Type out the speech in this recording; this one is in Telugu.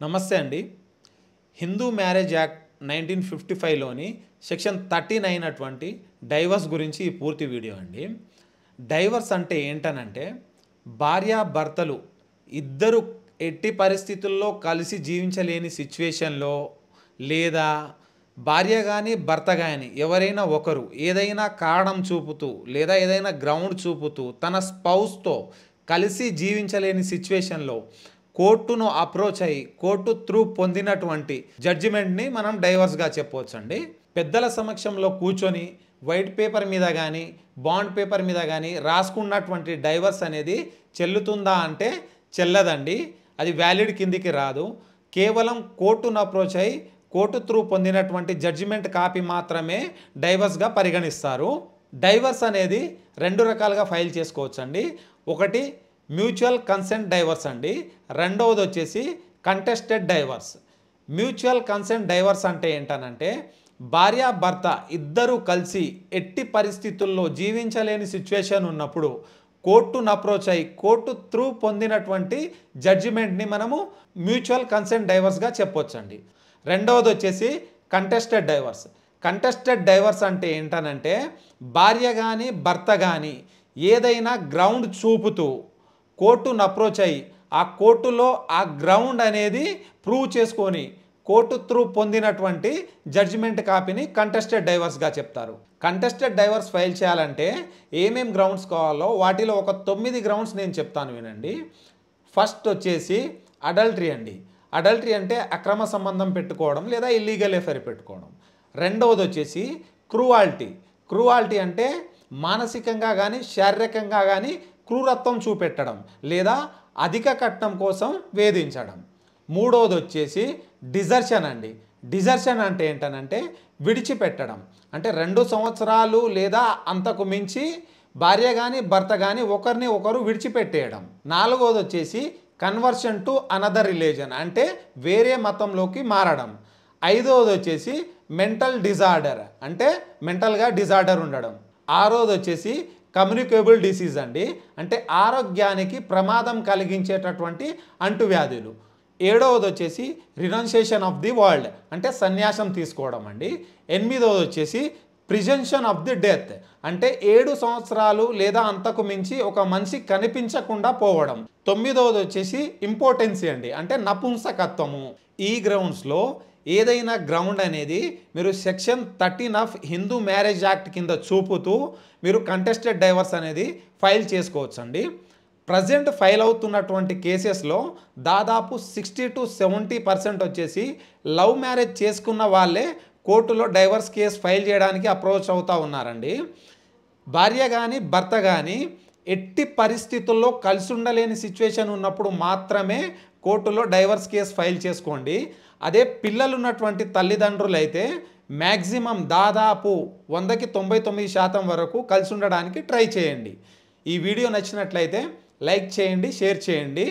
నమస్తే అండి. హిందూ మ్యారేజ్ యాక్ట్ 1955లోని సెక్షన్ 39 అయినటువంటి డైవర్స్ గురించి ఈ పూర్తి వీడియో అండి. డైవర్స్ అంటే ఏంటనంటే భార్యాభర్తలు ఇద్దరు ఎట్టి పరిస్థితుల్లో కలిసి జీవించలేని సిచ్యువేషన్లో లేదా భార్య కానీ భర్త కానీ ఎవరైనా ఒకరు ఏదైనా కారణం చూపుతూ లేదా ఏదైనా గ్రౌండ్ చూపుతూ తన స్పౌస్తో కలిసి జీవించలేని సిచ్యువేషన్లో కోర్టును అప్రోచ్ అయ్యి కోర్టు త్రూ పొందినటువంటి జడ్జిమెంట్ని మనం డైవర్స్గా చెప్పవచ్చండి. పెద్దల సమక్షంలో కూర్చొని వైట్ పేపర్ మీద కానీ బాండ్ పేపర్ మీద కానీ రాసుకున్నటువంటి డైవర్స్ అనేది చెల్లుతుందా అంటే చెల్లదండి. అది వ్యాలిడ్ కిందికి రాదు. కేవలం కోర్టును అప్రోచ్ అయ్యి కోర్టు త్రూ పొందినటువంటి జడ్జిమెంట్ కాపీ మాత్రమే డైవర్స్గా పరిగణిస్తారు. డైవర్స్ అనేది రెండు రకాలుగా ఫైల్ చేసుకోవచ్చండి. ఒకటి మ్యూచువల్ కన్సెంట్ డైవర్స్ అండి. రెండవది వచ్చేసి contested divorce. Mutual consent divorce అంటే ఏంటనంటే భార్యాభర్త ఇద్దరు కలిసి ఎట్టి పరిస్థితుల్లో జీవించలేని సిచ్యువేషన్ ఉన్నప్పుడు కోర్టును అప్రోచ్ అయ్యి కోర్టు త్రూ పొందినటువంటి జడ్జిమెంట్ని మనము మ్యూచువల్ కన్సెంట్ డైవర్స్గా చెప్పొచ్చండి. రెండవది వచ్చేసి కంటెస్టెడ్ డైవర్స్. కంటెస్టెడ్ డైవర్స్ అంటే ఏంటనంటే భార్య కానీ భర్త కానీ ఏదైనా గ్రౌండ్ చూపుతూ కోర్టును అప్రోచ్ అయ్యి ఆ కోర్టులో ఆ గ్రౌండ్ అనేది ప్రూవ్ చేసుకొని కోర్టు త్రూ పొందినటువంటి జడ్జిమెంట్ కాపీని కంటెస్టెడ్ డైవర్స్గా చెప్తారు. కంటెస్టెడ్ డైవర్స్ ఫైల్ చేయాలంటే ఏమేం గ్రౌండ్స్ కావాలో వాటిలో ఒక 9 గ్రౌండ్స్ నేను చెప్తాను వినండి. ఫస్ట్ వచ్చేసి అడల్టరీ అండి. అడల్టరీ అంటే అక్రమ సంబంధం పెట్టుకోవడం లేదా ఇల్లీగల్ ఎఫైర్ పెట్టుకోవడం. రెండవది వచ్చేసి క్రూవాలిటీ. క్రూవాలిటీ అంటే మానసికంగా కానీ శారీరకంగా కానీ క్రూరత్వం చూపెట్టడం లేదా అధిక కట్నం కోసం వేధించడం. మూడవది వచ్చేసి డిజర్షన్ అండి. డిజర్షన్ అంటే ఏంటనంటే విడిచిపెట్టడం. అంటే 2 సంవత్సరాలు లేదా అంతకు మించి భార్య కానీ భర్త కానీ ఒకరిని ఒకరు విడిచిపెట్టేయడం. నాలుగవది వచ్చేసి కన్వర్షన్ టు అనదర్ రిలీజన్ అంటే వేరే మతంలోకి మారడం. ఐదవది వచ్చేసి మెంటల్ డిజార్డర్ అంటే మెంటల్గా డిజార్డర్ ఉండడం. ఆరోది వచ్చేసి కమ్యూనికేబుల్ డిసీజ్ అండి. అంటే ఆరోగ్యానికి ప్రమాదం కలిగించేటటువంటి అంటువ్యాధులు. ఏడవది వచ్చేసి రినౌన్సియేషన్ ఆఫ్ ది వరల్డ్ అంటే సన్యాసం తీసుకోవడం అండి. ఎనిమిదవది వచ్చేసి ప్రిజెన్షన్ ఆఫ్ ది డెత్ అంటే 7 సంవత్సరాలు లేదా అంతకు మించి ఒక మనిషి కనిపించకుండా పోవడం. తొమ్మిదవది వచ్చేసి ఇంపార్టెన్సీ అండి అంటే నపుంసకత్వము. ఈ గ్రౌండ్స్లో ఏదైనా గ్రౌండ్ అనేది మీరు section 13 of Hindu marriage act కింద చూపుతూ మీరు కంటెస్టెడ్ డైవర్స్ అనేది ఫైల్ చేసుకోవచ్చు అండి. ప్రజెంట్ ఫైల్ అవుతున్నటువంటి కేసెస్లో దాదాపు 60 to 70% వచ్చేసి లవ్ మ్యారేజ్ చేసుకున్న వాళ్ళే కోర్టులో డైవర్స్ కేసు ఫైల్ చేయడానికి అప్రోచ్ అవుతూ ఉన్నారండి. భార్య కానీ భర్త కానీ ఎట్టి పరిస్థితుల్లో కలిసి ఉండలేని సిచ్యువేషన్ ఉన్నప్పుడు మాత్రమే కోర్టులో డైవర్స్ కేసు ఫైల్ చేసుకోండి. అదే పిల్లలు ఉన్నటువంటి తల్లిదండ్రులు అయితే మ్యాక్సిమం దాదాపు 100కి 99% వరకు కలిసి ఉండడానికి ట్రై చేయండి. ఈ వీడియో నచ్చినట్లయితే లైక్ చేయండి, షేర్ చేయండి.